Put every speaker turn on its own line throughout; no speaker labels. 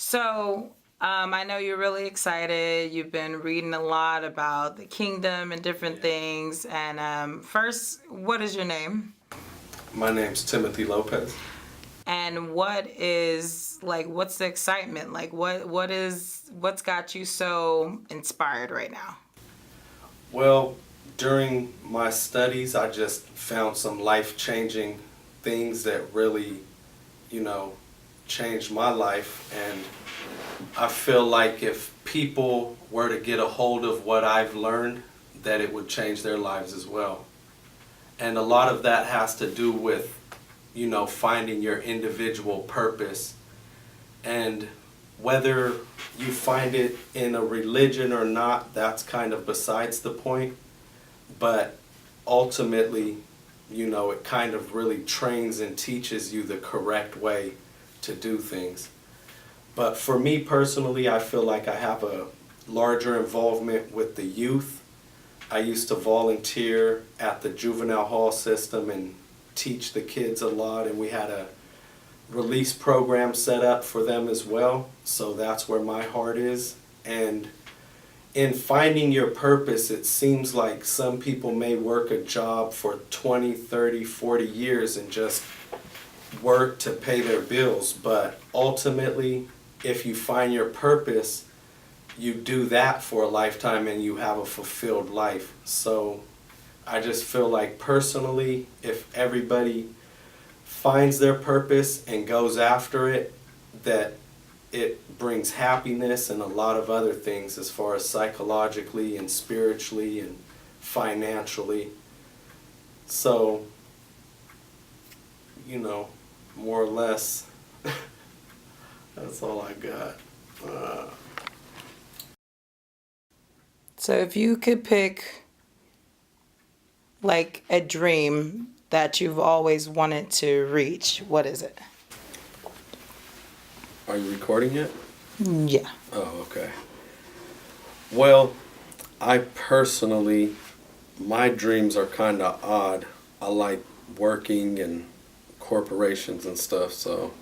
So, I know you're really excited. You've been reading a lot about the kingdom and different things. And first, what is your name?
My name's Timothy Lopez.
And what's the excitement? What's got you so inspired right now?
Well, during my studies, I just found some life-changing things that really, you know, changed my life. And I feel like if people were to get a hold of what I've learned, that it would change their lives as well. And a lot of that has to do with, finding your individual purpose. And whether you find it in a religion or not, that's kind of besides the point. But ultimately, it kind of really trains and teaches you the correct way to do things. But for me personally, I feel like I have a larger involvement with the youth. I used to volunteer at the juvenile hall system and teach the kids a lot, and we had a release program set up for them as well. So that's where my heart is. And in finding your purpose, it seems like some people may work a job for 20, 30, 40 years and just work to pay their bills. But ultimately, if you find your purpose, you do that for a lifetime and you have a fulfilled life. So I just feel like personally, if everybody finds their purpose and goes after it, that it brings happiness and a lot of other things as far as psychologically and spiritually and financially. So, more or less, that's all I got.
So, if you could pick like a dream that you've always wanted to reach, what is it?
Are you recording it?
Yeah.
Oh, okay. Well, I personally, my dreams are kind of odd. I like working in corporations and stuff, so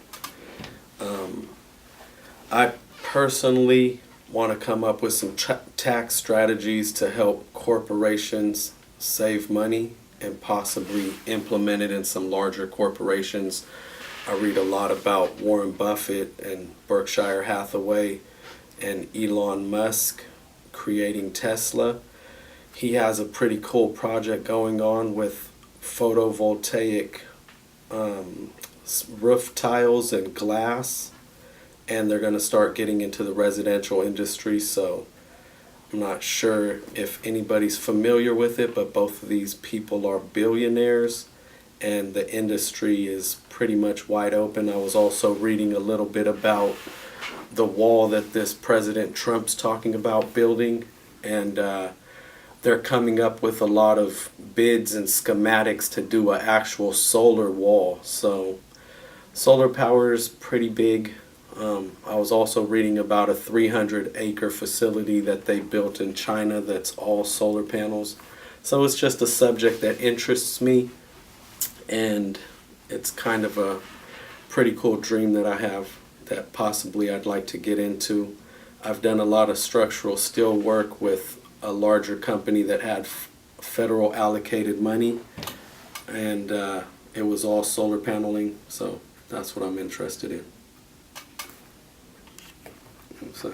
I personally want to come up with some tax strategies to help corporations save money and possibly implement it in some larger corporations. I read a lot about Warren Buffett and Berkshire Hathaway and Elon Musk creating Tesla. He has a pretty cool project going on with photovoltaic roof tiles and glass, and they're going to start getting into the residential industry. So I'm not sure if anybody's familiar with it, but both of these people are billionaires and the industry is pretty much wide open. I was also reading a little bit about the wall that this President Trump's talking about building, and they're coming up with a lot of bids and schematics to do an actual solar wall. So solar power is pretty big. I was also reading about a 300-acre facility that they built in China that's all solar panels. So it's just a subject that interests me, and it's kind of a pretty cool dream that I have that possibly I'd like to get into. I've done a lot of structural steel work with a larger company that had federal allocated money, and it was all solar paneling, so that's what I'm interested in. So